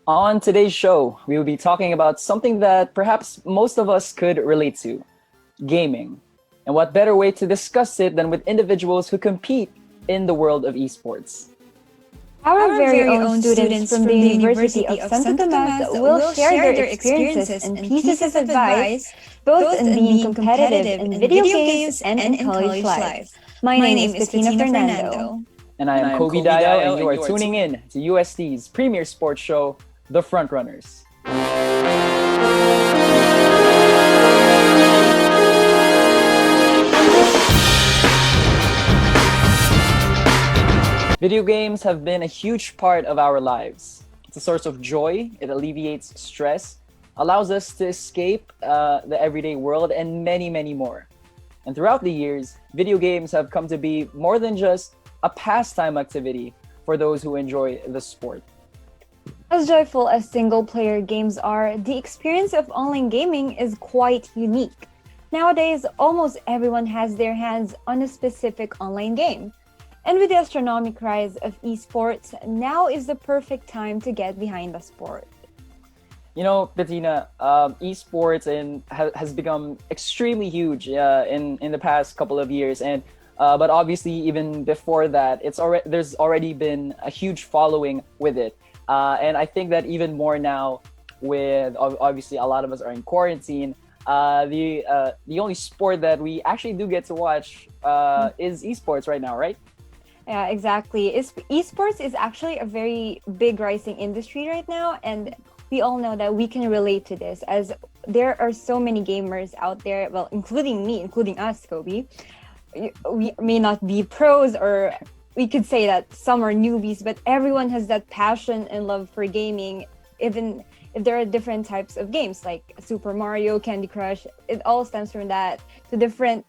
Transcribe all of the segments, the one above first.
On today's show, we will be talking about something that perhaps most of us could relate to: gaming. And what better way to discuss it than with individuals who compete in the world of esports? Our very own students from the University of Santo Tomas will share their experiences and pieces of advice, both in being competitive in video games and in college life. My name is Petina Fernando. And I am Kobe Dayao, and you are tuning in to UST's premier sports show, The Frontrunners. Video games have been a huge part of our lives. It's a source of joy, it alleviates stress, allows us to escape the everyday world, and many, many more. And throughout the years, video games have come to be more than just a pastime activity for those who enjoy the sport. As joyful as single-player games are, the experience of online gaming is quite unique. Nowadays, almost everyone has their hands on a specific online game. And with the astronomical rise of esports, now is the perfect time to get behind the sport. You know, Petina, esports has become extremely huge in the past couple of years, and but obviously even before that, there's already been a huge following with it, and I think that even more now, with obviously a lot of us are in quarantine. The only sport that we actually do get to watch is esports right now, right? Yeah, exactly. Esports is actually a very big rising industry right now, and we all know that we can relate to this as there are so many gamers out there, well, including me, including us, Kobe. We may not be pros, or we could say that some are newbies, but everyone has that passion and love for gaming, even if there are different types of games like Super Mario, Candy Crush. It all stems from that to different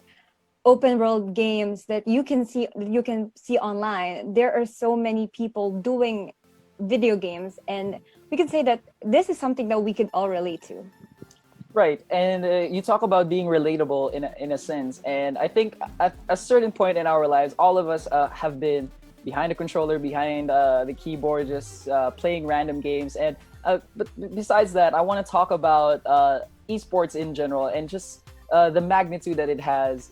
open world games that you can see online. There are so many people doing video games, and we can say that this is something that we could all relate to. Right, and you talk about being relatable in a sense, and I think at a certain point in our lives, all of us have been behind a controller, behind the keyboard, just playing random games. And but besides that, I want to talk about esports in general and just the magnitude that it has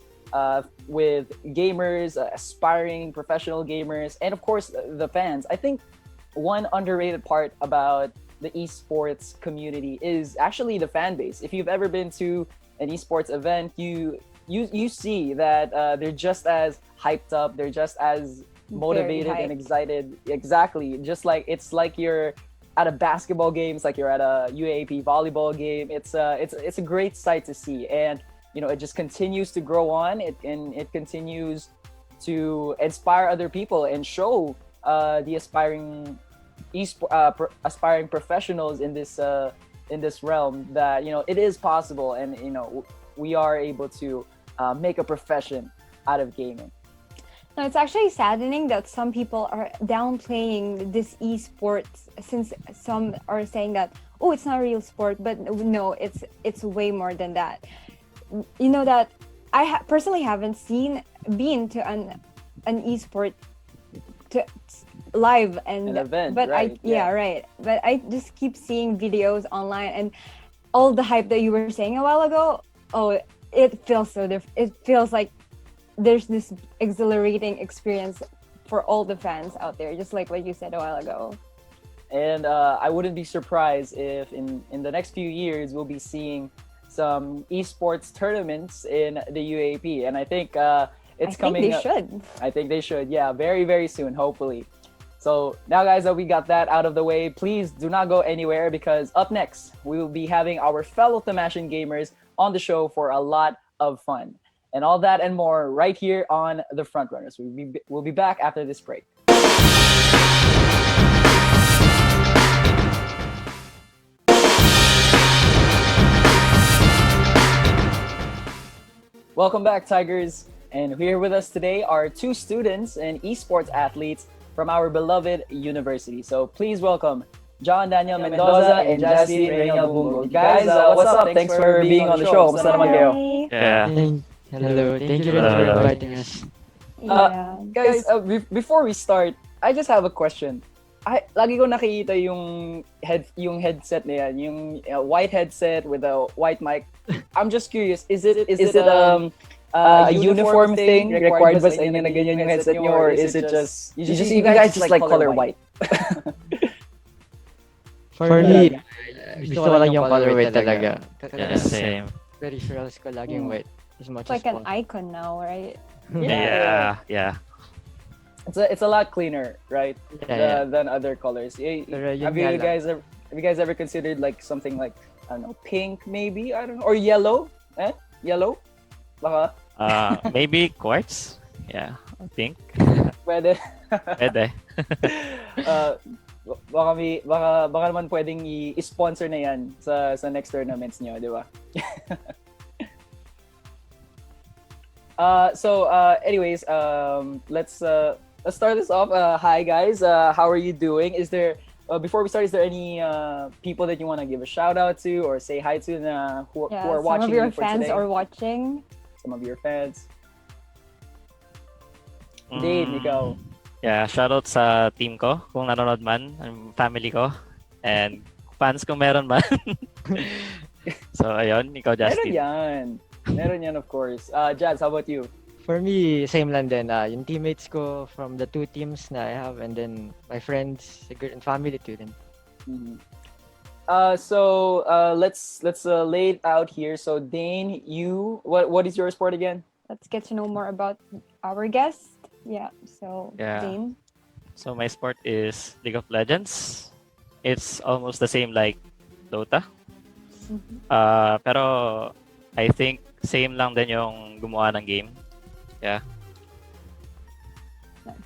with gamers, aspiring professional gamers, and of course the fans. I think one underrated part about the esports community is actually the fan base. If you've ever been to an esports event, you see that they're just as hyped up, they're just as motivated and excited. Exactly, just like it's like you're at a basketball game, it's like you're at a UAAP volleyball game. It's a great sight to see, and you know, it just continues to grow on. It continues to inspire other people and show the aspiring professionals in this realm that, you know, it is possible, and you know, we are able to make a profession out of gaming. Now, it's actually saddening that some people are downplaying this esports, since some are saying that, oh, it's not a real sport, but no, it's way more than that. You know that I personally haven't been to an esport to live and an event, but right? Right, but I just keep seeing videos online, and all the hype that you were saying a while ago, oh, it feels so different. It feels like there's this exhilarating experience for all the fans out there, just like what you said a while ago. And I wouldn't be surprised if in the next few years we'll be seeing some esports tournaments in the UAP, and I think it's coming. I think they should. Yeah, very, very soon, hopefully. So now, guys, that we got that out of the way, please do not go anywhere, because up next we will be having our fellow Tamashan gamers on the show for a lot of fun, and all that and more right here on the Frontrunners. We'll be back after this break. Welcome back, Tigers. And here with us today are two students and esports athletes from our beloved university. So please welcome John Daniel Mendoza and Jaztine Bunggo. Guys, what's up? Thanks for being on the show. Kamusta naman kayo? Yeah. Hello, thank you for inviting us. Guys, before we start, I just have a question. lagi ko nakikita yung headset na yan, yung white headset with a white mic. I'm just curious, is it a uniform thing required ba sa inyo na ganyan yung headset nyo, or is it just you guys just like color white? For me, gusto ko lang yung color white talaga. Yeah, same. Peripherals ko laging white as much It's like as an icon now, right? Yeah. It's a lot cleaner, right? Yeah. Than other colors. Pero yun Have nga you lang. guys ever considered like something like, I don't know, pink maybe? I don't know, or yellow? Yellow? Baka Maybe quartz. Yeah, I think. pwede. Pwede. Baka naman pwedeng i-sponsor na yan sa next tournaments niyo, di ba? Anyways, let's start this off. Hi guys, how are you doing? Is there before we start, is there any people that you want to give a shout out to or say hi to who are watching? Some of your for fans today? are watching. Some of your fans. Dane, ikaw. Yeah, shoutout sa team ko kung nanonood man, ang family ko, and fans kung meron man. So ayun, ikaw Jaztine. Meron yan of course. Jazz, how about you? For me, same lang din. Yung teammates ko from the two teams na I have, and then my friends and family too. Then. Mm-hmm. Let's lay it out here. So Dane, what is your sport again? Let's get to know more about our guest. Yeah. So Dane. So my sport is League of Legends. It's almost the same like Dota. Pero I think same lang din yung gumawa ng game. Yeah.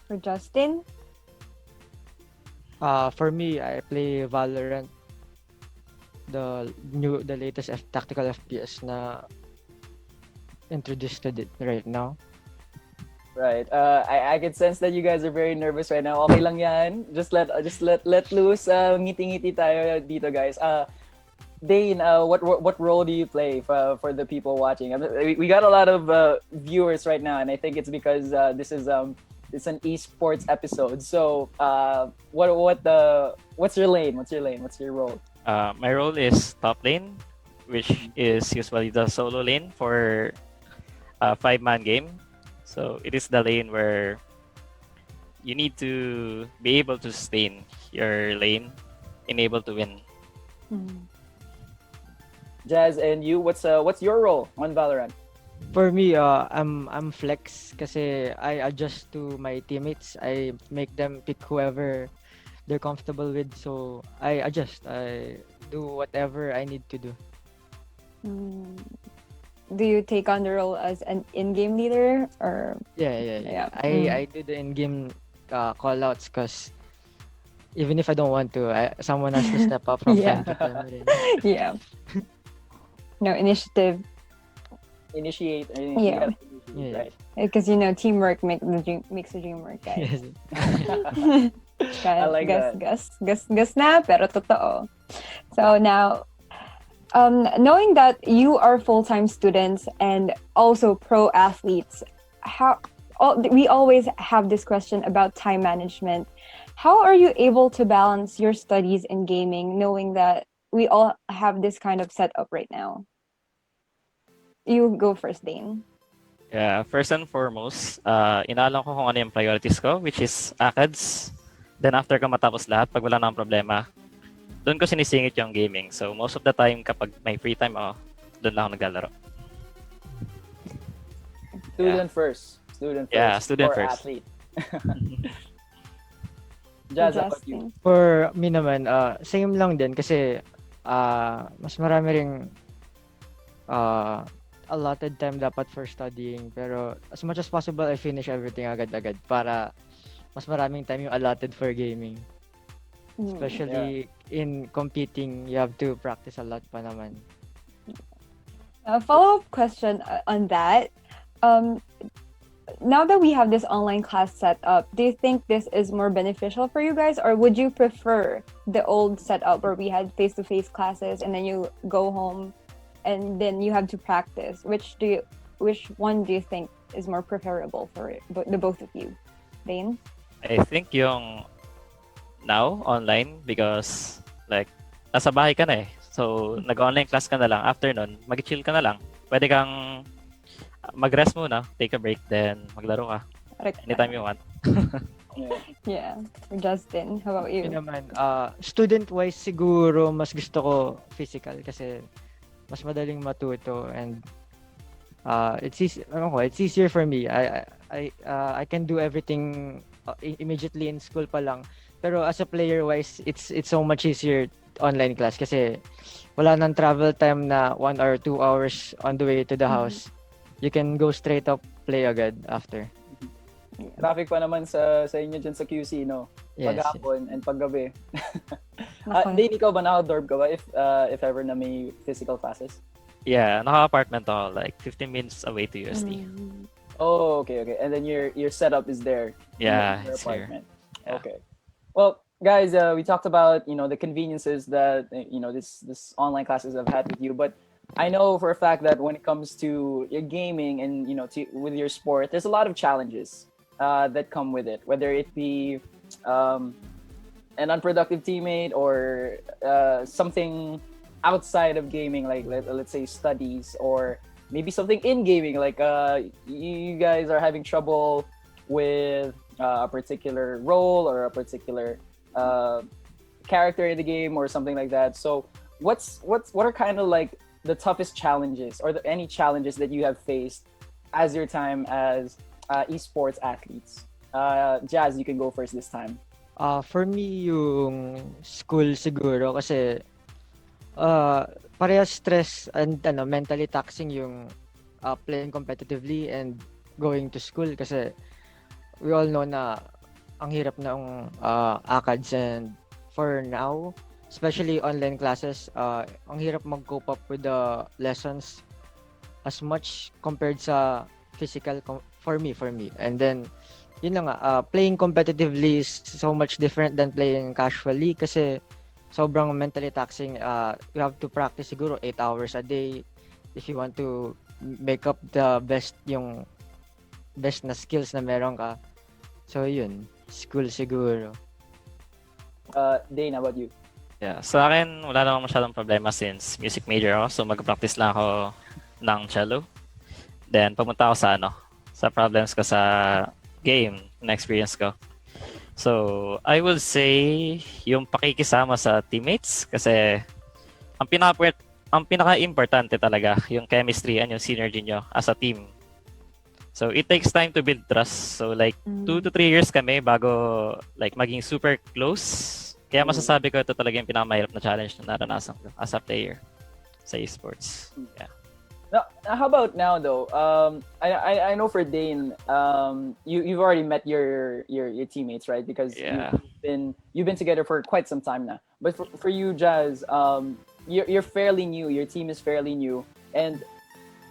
For Jaztine. For me, I play Valorant. The latest tactical FPS na introduced to it right now. Right. I can sense that you guys are very nervous right now. Okay lang yan. Just let loose. Ngiti-ngiti tayo dito, guys. Dane, what role do you play for the people watching? We got a lot of viewers right now, and I think it's because this is it's an esports episode. So, what's your lane? What's your role? My role is top lane, which is usually the solo lane for a 5-man game. So it is the lane where you need to be able to sustain your lane and able to win. Jazz, and you, what's your role on Valorant? For me, I'm flex kasi I adjust to my teammates. I make them pick whoever they're comfortable with. So I adjust. I do whatever I need to do. Do you take on the role as an in-game leader or? Yeah. I do the in-game call-outs because even if I don't want to, someone has to step up from time to time. Yeah. No, initiative. Initiate. Yeah. Right. Because teamwork makes the dream work, guys. I like that. Gus na, pero totoo. So now, knowing that you are full-time students and also pro athletes, we always have this question about time management. How are you able to balance your studies and gaming, knowing that we all have this kind of setup right now? You go first, Dane. Yeah, first and foremost, inaalam ko kung ano yung priorities ko, which is ACADS. Then after ko matapos lahat, pag wala nang problema, doon ko sinisingit yung gaming. So most of the time, kapag may free time ako, doon lang ako naglalaro. Student first. Yeah, student or first. Athlete. Jazz, how about you? For me naman, same lang din kasi mas marami ring allotted time dapat for studying. Pero as much as possible, I finish everything agad-agad para mas maraming time yung allotted for gaming. Especially in competing, you have to practice a lot pa naman. A follow-up question on that. Now that we have this online class set up, do you think this is more beneficial for you guys, or would you prefer the old setup where we had face-to-face classes and then you go home and then you have to practice? Which one do you think is more preferable for the both of you? Dane? I think yung now online because like nasa bahay ka na eh. So nag-online class ka na lang. After nun, mag-chill ka na lang. Pwede kang mag-rest muna, take a break, then maglaro ka Correct. anytime you want. Yeah. Jaztine, how about Yun you? naman, student-wise siguro mas gusto ko physical kasi mas madaling matuto and it's easier for me. I can do everything immediately in school pa lang. Pero as a player wise, it's so much easier online class kasi wala nang travel time na 1 or 2 hours on the way to the house. You can go straight up play agad after. Traffic pa naman sa inyo dyan sa QC, no? Yes. Paghapon and paggabi. Nako. Dane, ikaw ba naka-dorm ka ba if ever na may physical classes? Yeah, naka-apartment ako, like 15 minutes away to UST. Oh, okay. And then your setup is there. Yeah, in your it's here. apartment. Yeah. Okay. Well, guys, we talked about the conveniences that this online classes have had with you, but I know for a fact that when it comes to your gaming and with your sport, there's a lot of challenges that come with it, whether it be an unproductive teammate or something outside of gaming, like let's say studies, or maybe something in gaming, like you guys are having trouble with a particular role or a particular character in the game or something like that. So what are kind of like the toughest challenges or any challenges that you have faced as your time as esports athletes? Jazz, you can go first this time. For me, yung school siguro kasi parehas stress and mentally taxing yung playing competitively and going to school kasi we all know na ang hirap ng ACADS, and for now, especially online classes, ang hirap mag-cope up with the lessons as much compared sa physical for me. And then yun na nga, playing competitively is so much different than playing casually kasi sobrang mentally taxing. You have to practice siguro 8 hours a day if you want to make up the best na skills na meron ka. So yun, school siguro. Dane, how about you? Yeah, sa akin, wala namang masyadong problema since music major ako. So mag-practice lang ako ng cello. Then pumunta ako sa problems ko sa game na experience ko. So, I will say yung pakikisama sa teammates kasi ang pinaka-importante talaga yung chemistry and yung synergy nyo as a team. So, it takes time to build trust. So, like 2 to 3 years kami bago like maging super close. Kaya masasabi ko ito talaga yung pinakamahirap na challenge na naranasan ko as a player sa esports. Yeah. Now, how about now though? I know for Dane, you've already met your teammates, right? Because Yeah. you've been together for quite some time now. But for you, Jazz, you're fairly new. Your team is fairly new, and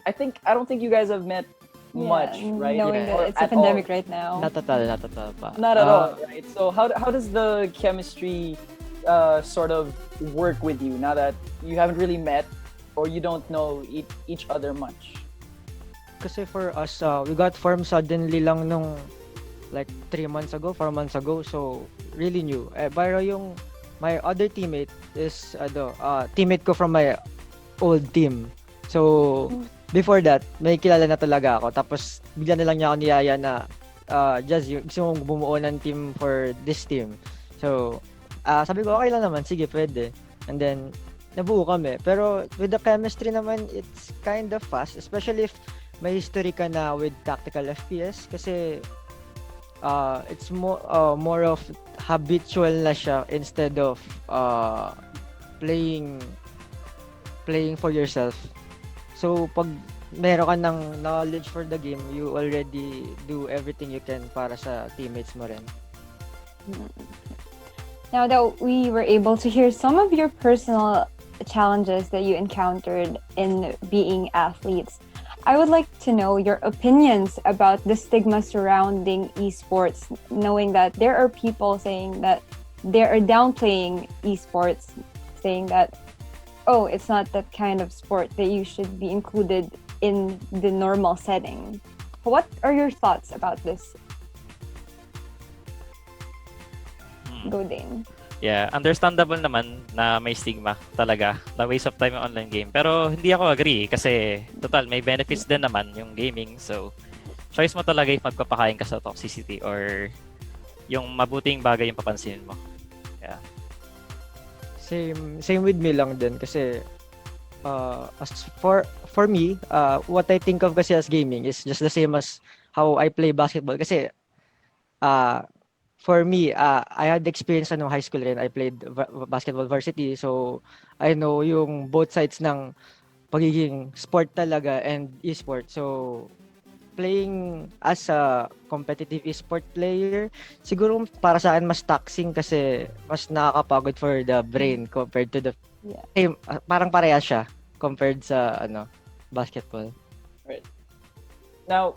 I don't think you guys have met much, right? Knowing Or that it's a at pandemic all. right now. Not at all pa. Not at all, right? So how does the chemistry sort of work with you now that you haven't really met or you don't know each other much? Kasi for us, we got formed suddenly lang nung like 3 months ago, 4 months ago. So, really new. Pero yung my other teammate is teammate ko from my old team. So, before that, may kilala na talaga ako. Tapos, bigla na lang niya ako niyaya na Jazz, gusto mong bumuo ng team for this team. So, sabi ko, okay lang naman. Sige, pwede. And then, nabuo kami. Pero with the chemistry naman, it's kind of fast. Especially if may history ka na with tactical FPS. Kasi it's more of habitual na siya instead of playing for yourself. So, pag meron ka ng knowledge for the game, you already do everything you can para sa teammates mo rin. Now that we were able to hear some of your personal challenges that you encountered in being athletes, I would like to know your opinions about the stigma surrounding esports, knowing that there are people saying that they are downplaying esports, saying that, oh, it's not that kind of sport that you should be included in the normal setting. What are your thoughts about this? Go Dane. Yeah, understandable naman na may stigma talaga na waste of time yung online game. Pero hindi ako agree kasi total may benefits din naman yung gaming. So, choice mo talaga if magpapakain ka sa toxicity or yung mabuting bagay yung papansinin mo. Yeah. Same with me lang din kasi as for me, what I think of kasi as gaming is just the same as how I play basketball kasi uh, for me, I had experience high school rin. I played basketball varsity, so I know yung both sides ng pagiging sport talaga and esport. So playing as a competitive esport player, siguro para sa akin mas taxing kasi mas nakakapagod for the brain compared to the Yeah. parang pareha siya compared sa basketball. Right. Now,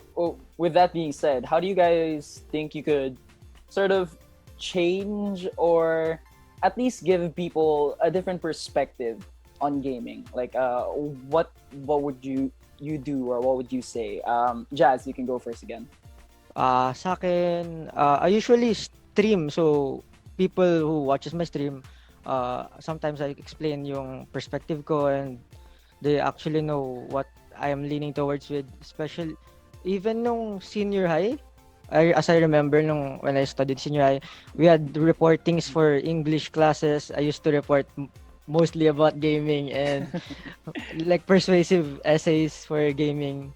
with that being said, how do you guys think you could sort of change or at least give people a different perspective on gaming? Like, what would you do or what would you say? Jazz, you can go first again. Sa akin, I usually stream. So, people who watches my stream, sometimes I explain yung perspective ko and they actually know what I am leaning towards with. Especially, even nung senior high, as I remember nung when I studied senior high, we had reportings for English classes. I used to report mostly about gaming and like persuasive essays for gaming.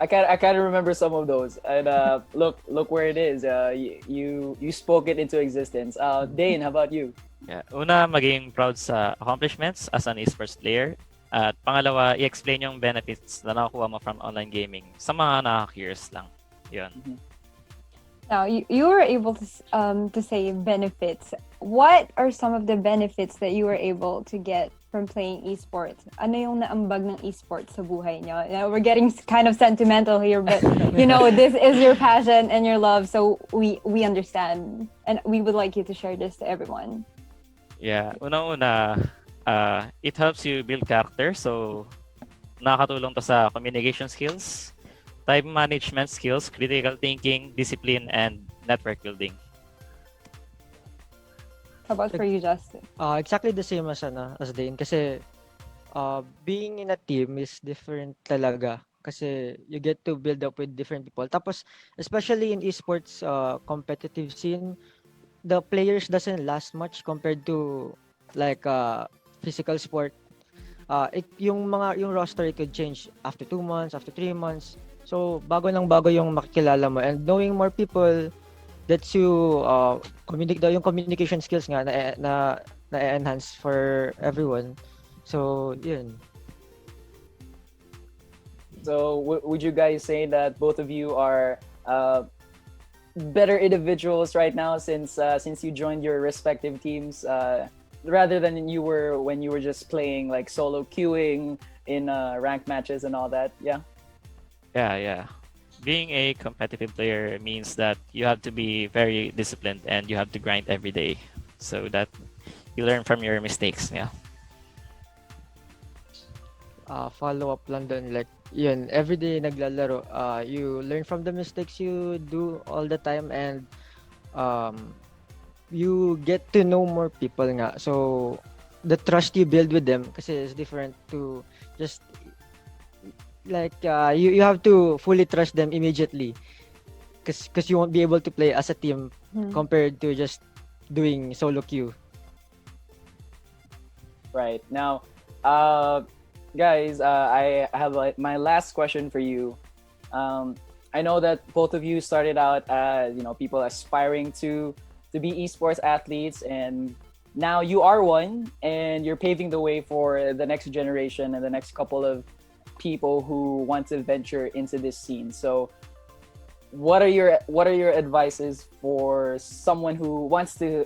I kind of remember some of those, and look where it is. You spoke it into existence. Dane, how about you? Yeah. Una, maging proud sa accomplishments as an esports player. At pangalawa, i-explain yung benefits na nakukuha mo from online gaming sa mga nakaka-curious lang. Yun. Now, you were able to say benefits. What are some of the benefits that you were able to get from playing esports? Ano yung naambag ng esports sa buhay niyo? You know, we're getting kind of sentimental here, but this is your passion and your love, so we understand, and we would like you to share this to everyone. Yeah. Una-una, it helps you build character. So, nakakatulong to sa communication skills, time management skills, critical thinking, discipline, and network building. How about for you, Jaztine? Exactly the same as Dane kasi being in a team is different talaga kasi you get to build up with different people. Tapos especially in esports competitive scene, the players doesn't last much compared to like physical sport. Yung roster it could change after 2 months, after 3 months. So bago yung makikilala mo and knowing more people lets you yung communication skills nga na enhance for everyone. So yun. So, would you guys say that both of you are better individuals right now since you joined your respective teams, rather than you were when you were just playing like solo queuing in ranked matches and all that? Yeah. Yeah. Being a competitive player means that you have to be very disciplined and you have to grind every day so that you learn from your mistakes. Yeah. Follow up lang dun, like yun, everyday naglalaro, you learn from the mistakes you do all the time and you get to know more people nga. So the trust you build with them kasi is different to just like you have to fully trust them immediately because you won't be able to play as a team compared to just doing solo queue. Right. Now, guys, I have my last question for you. I know that both of you started out as people aspiring to be esports athletes, and now you are one, and you're paving the way for the next generation and the next couple of people who want to venture into this scene. So, what are your advices for someone who wants to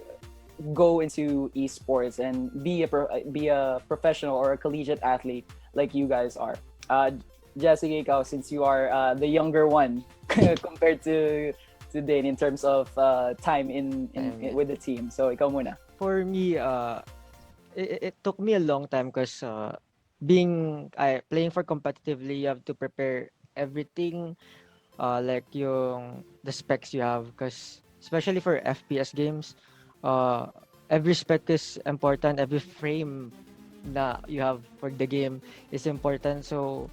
go into esports and be a professional or a collegiate athlete like you guys are? Jessica, since you are the younger one compared to Dane in terms of time in with the team, so ikaw muna. For me, it took me a long time because playing for competitively, you have to prepare everything, like the specs you have, because especially for FPS games. Uh, every spec is important. Every frame na you have for the game is important. So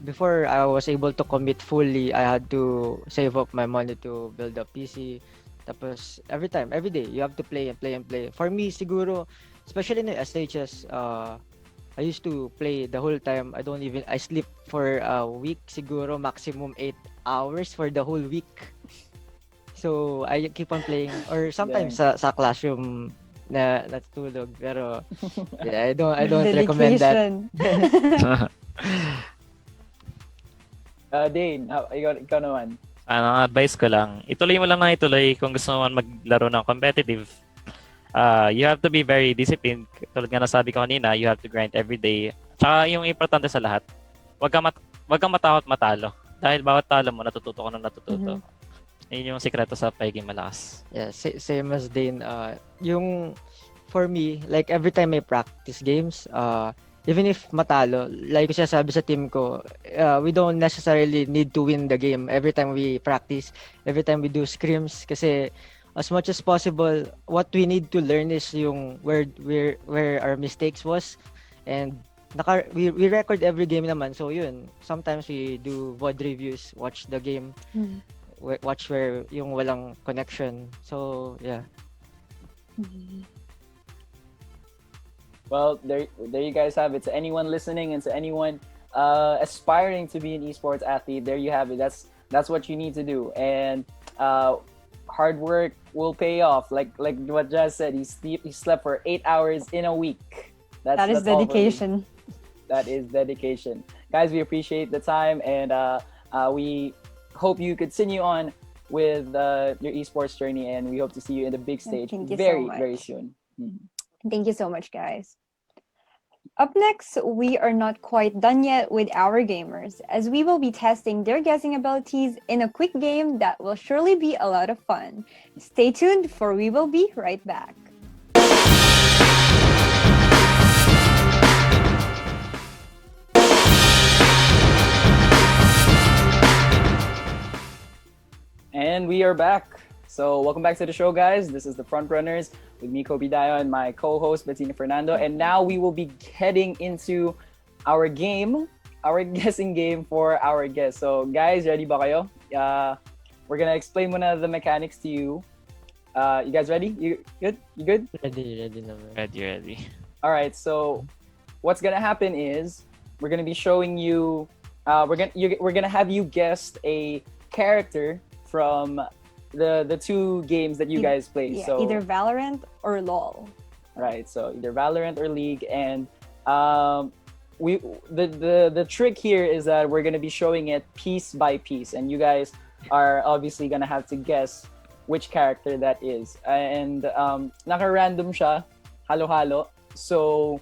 before I was able to commit fully, I had to save up my money to build a PC. Tapos every day, you have to play and play and play. For me, siguro, especially in the SHS, I used to play the whole time. I sleep for a week, siguro maximum 8 hours for the whole week. So I keep on playing, or sometimes sa classroom na natutulog. Pero yeah, I don't recommend that. Dedication. Dane, ikaw naman. Ang advice ko lang, ituloy mo lang na ituloy kung gusto mo man maglaro ng competitive. You have to be very disciplined. Tulad nga nasabi ko kanina, you have to grind every day. Tsaka yung importante sa lahat, wag kang matakot matalo. Dahil bawat talo mo, natututo ka na natututo. Yun yung sikreto sa pagiging malakas. Yeah, same as Dane. Yung for me, like every time I practice games, even if matalo, like ko siya sabi sa team ko, we don't necessarily need to win the game every time we practice, every time we do scrims, kasi as much as possible, what we need to learn is yung where our mistakes was, and we record every game naman, so yun, sometimes we do VOD reviews, watch the game, watch where yung walang connection, so yeah. Well, there you guys have it. To anyone listening and to anyone aspiring to be an esports athlete, there you have it. That's what you need to do, and hard work will pay off. Like what Jazz said, he slept for 8 hours in a week. That is dedication. That is dedication, guys. We appreciate the time, and we hope you continue on with your esports journey, and we hope to see you in the big stage very soon. Thank you so much, guys. Up next, we are not quite done yet with our gamers, as we will be testing their guessing abilities in a quick game that will surely be a lot of fun. Stay tuned, for we will be right back. And we are back. So welcome back to the show, guys. This is the Frontrunners with me, Dayao, and my co-host, Petina Fernando. And now we will be heading into our game, our guessing game for our guests. So guys, ready ba kayo? We're gonna explain muna the mechanics to you. You guys ready? You good? You good? Ready naman. Ready. All right. So what's gonna happen is we're gonna be showing you. We're gonna have you guess a character from the two games that you guys play. Yeah, so either Valorant or LOL. right, so either Valorant or League, and the trick here is that we're gonna be showing it piece by piece, and you guys are obviously gonna have to guess which character that is. And naka-random siya, halo-halo. So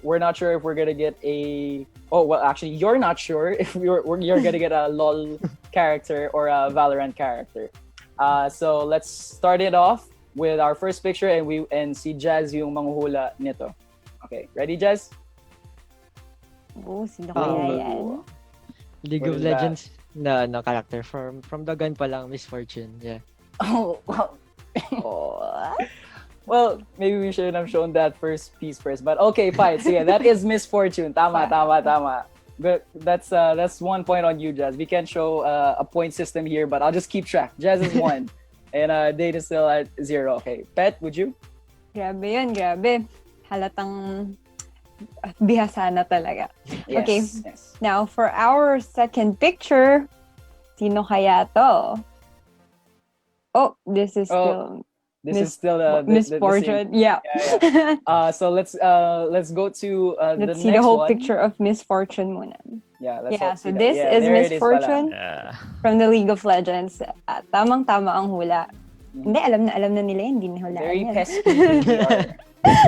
we're not sure if we're gonna get a. Oh well, actually, you're not sure if you're gonna get a LOL character or a Valorant character. So let's start it off with our first picture, and si Jazz yung manghuhula nito. Okay, ready, Jazz? Oh, sino kaya yan? League What of is that? Legends na character from the gun pa lang, Misfortune. Yeah. Oh, well. Oh. Well, maybe we shouldn't have shown that first piece first, but okay, fine. So yeah, that is Misfortune. Tama. But that's 1 point on you, Jazz. We can't show a point system here, but I'll just keep track. Jazz is 1, and Dane is still at 0. Okay, Pet, would you? Grabe yun, grabe. Halatang bihasa na talaga. Yes, Okay. Yes. Now, for our second picture, sino kaya to? Oh, this is still This is still the Misfortune. same. Yeah. So let's go to the Let's next see the whole one. picture of Misfortune muna. Yeah, let's Yeah, hope so see that. this Yeah, is there it pala. Misfortune Yeah. from the League of Legends. Tamang-tama ang hula. Hindi, alam na nila yan. Hindi na hulaan Very yan. pesky ADR.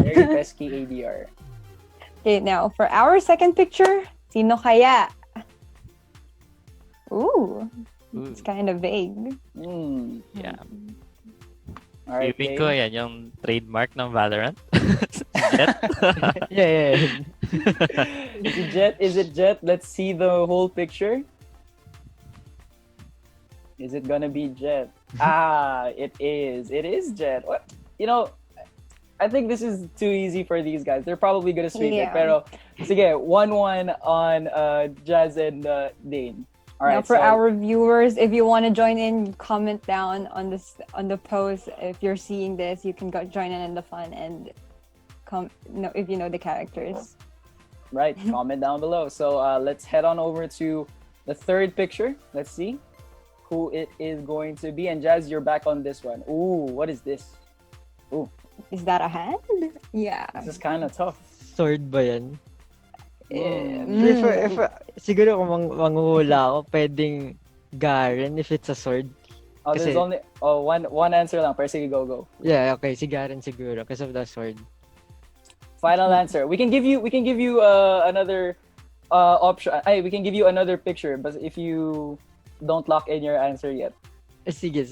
Very pesky ADR. Okay, now, for our second picture, sino kaya? Ooh, it's kind of vague. Yeah. All right, Feeling Dane. ko yan yung trademark ng Valorant. Jet. Yeah. Is it Jet? Let's see the whole picture. Is it gonna be Jet? It is. It is Jet. What? You know, I think this is too easy for these guys. They're probably gonna sweep it. Yeah. Pero, sige, 1-1 on Jazz and Dane. All right. Now, for so, our viewers, if you want to join in, comment down on the post. If you're seeing this, you can join in the fun and if you know the characters. right, comment down below. So let's head on over to the third picture. Let's see who it is going to be. And Jazz, you're back on this one. Ooh, what is this? Ooh, Is that a hand? Yeah. this is kind of tough. Sword ba yan? Mm. Siguro kung manghuhula ako, pwedeng Garen if it's a sword. Oh, there's Kasi- only one answer lang. Pero sige, go. Yeah, okay, si Garen siguro because of the sword. Final answer. We can give you another option. We can give you another picture, but if you don't lock in your answer yet. Sige.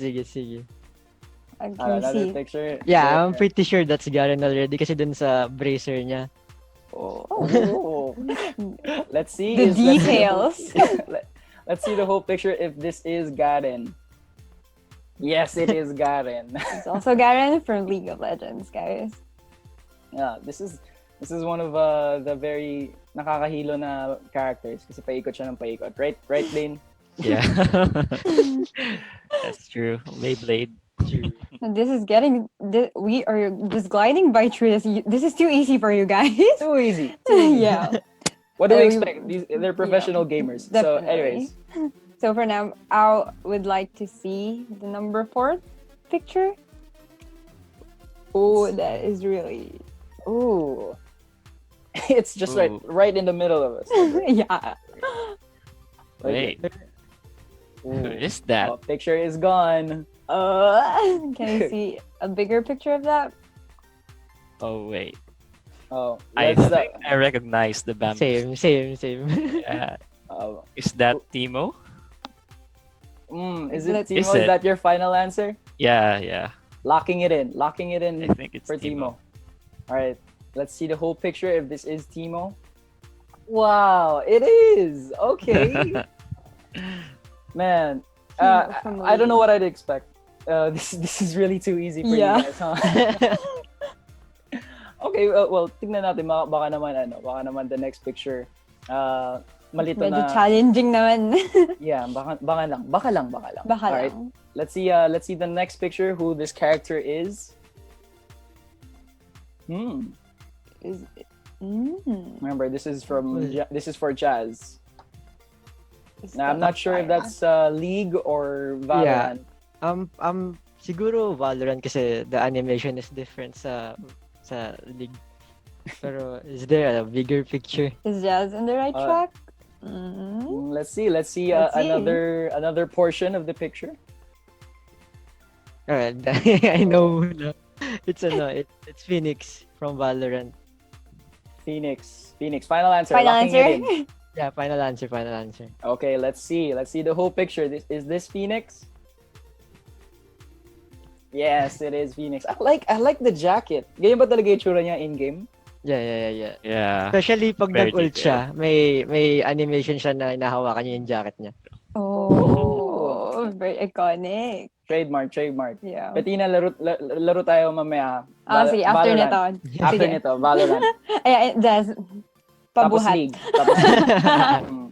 Can you Another see? picture. Yeah, I'm pretty sure that's Garen already kasi dun sa bracer niya. Oh. Let's see. The let's see details. let's see the whole picture if this is Garen. Yes, it is Garen. It's also Garen from League of Legends, guys. Yeah, this is one of the very nakakahilo na characters kasi paikot siya ng paikot. Right, Dane? Yeah. That's true. Beyblade. True. This is we are just gliding by through this. This is too easy for you guys. Too easy. Yeah. What do we We- expect? They're professional gamers. So, Definitely. anyways, So for now, I would like to see the number 4 picture. Oh, that is really ooh, it's just Ooh. right in the middle of us. yeah. Wait, who Ooh. is that? Oh, picture is gone. Can you see a bigger picture of that? Oh wait, Oh, I let's, think I recognize the bamboo. Same. Yeah. uh, Is that Timo? is it Let's- Timo? Is Is it? that your final answer? Yeah. Locking it in I think it's for Timo. Timo. All right, let's see the whole picture if this is Timo. Wow, it is. Okay, man. Timo from I don't know League. what I'd expect. This is really too easy for Yeah. you guys, huh? Okay, well, tignan natin. Baka naman the next picture. Malito Medyo na. challenging naman. Yeah, baka lang. Baka All right, lang. let's see the next picture. Who this character is? Is it- Remember, this is for Jazz. Is Now, I'm that not sure if fire? that's League or Valorant. Siguro Valorant kasi the animation is different sa League. Pero is there a bigger picture? Is Jazz on the right Uh, track? Mm. Let's see. Let's see. Another portion of the picture. Alright, I know na. It's Phoenix from Valorant. Phoenix. Final answer. Final Locking it in. answer? Yeah, final answer. Okay, let's see the whole picture. Is this Phoenix? Yes, it is Phoenix. I like the jacket. Ganyan ba talaga yung itsura niya in game? Yeah. Yeah. Especially pag Very nag-ult siya, may animation siya na inahawakan niya yung jacket niya. Oh, very iconic. Trademark. Yeah. Petina, laro tayo mamaya. Sige, after nito. After Sige. nito, Valorant. Ay, Jazz. Tapos Pabuhat. League. Mm.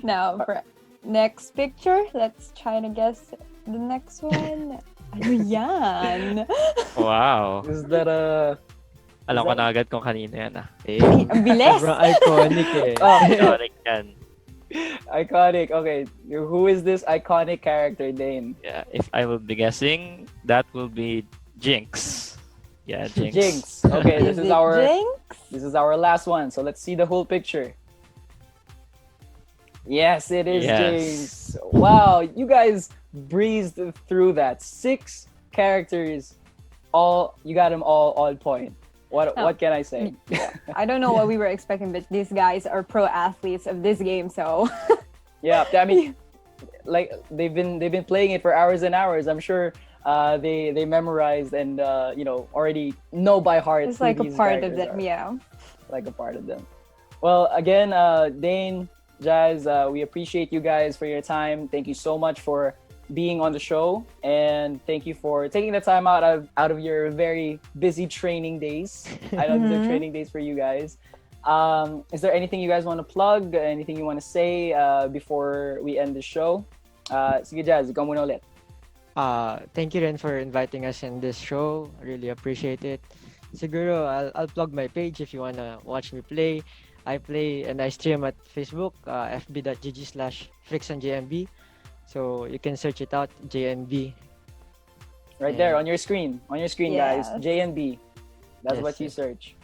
Now, for next picture, let's try to guess the next one. Ano yan? Wow. Is that Alam ko na agad kung kanino yan ah. Eh, Ang bilis! sobrang iconic eh. Oh, Iconic yan. iconic. Okay, who is this iconic character, Dane? Yeah. If I will be guessing, that will be Jinx. Yeah, Jinx. Jinx. Okay, Is it Jinx? this is our last one. So let's see the whole picture. Yes, it is Yes. Jinx. Wow, you guys breezed through that. 6 characters, you got them all on point. What can I say? I don't know what we were expecting, but these guys are pro athletes of this game, so Yeah, I mean, like they've been playing it for hours and hours. I'm sure they memorized and already know by heart. it's who like a these part of characters them, are. yeah. Like a part of them. Well, again, Dane, Jazz, we appreciate you guys for your time. Thank you so much for being on the show, and thank you for taking the time out of your very busy training days. I know these are training days for you guys. Is there anything you guys want to plug? Anything you want to say before we end the show? Sige Jazz, ikaw muna ulit. Thank you rin for inviting us in this show. Really appreciate it. Siguro, I'll plug my page if you wanna watch me play. I play and I stream at Facebook, fb.gg/fricksonjmb. So you can search it out, JNB. Right there on your screen. On your screen, guys. Yes. JNB. That's Yes, what you yes. search.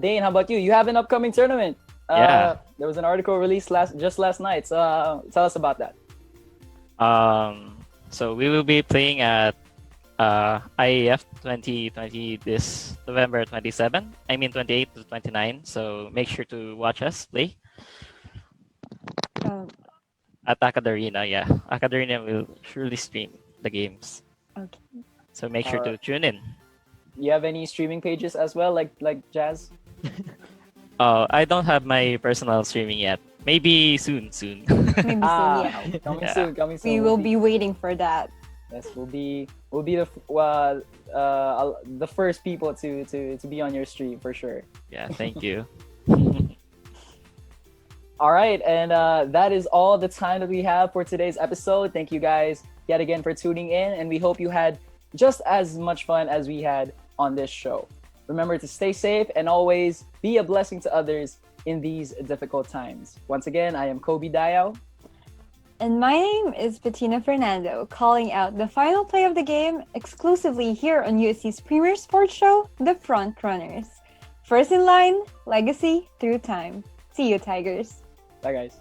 Dane, how about you? You have an upcoming tournament. Yeah. There was an article released just last night. So tell us about that. So we will be playing at IAF 2020 this November 27. I mean 28 to 29. So make sure to watch us play Um, at Akadarina. Yeah, Akadarina will surely stream the games. okay. So make sure to tune in. You have any streaming pages as well, like Jazz? I don't have my personal streaming yet. Maybe soon. Maybe soon, yeah. Coming Yeah. soon, coming soon. We will be waiting for that. Yes, we'll be the first people to be on your stream for sure. Yeah, thank you. All right, and that is all the time that we have for today's episode. Thank you guys yet again for tuning in, and we hope you had just as much fun as we had on this show. Remember to stay safe and always be a blessing to others in these difficult times. Once again, I am Kobe Dayao. And my name is Petina Fernando, calling out the final play of the game exclusively here on USC's premier sports show, The Frontrunners. First in line, legacy through time. See you, Tigers. Bye, guys.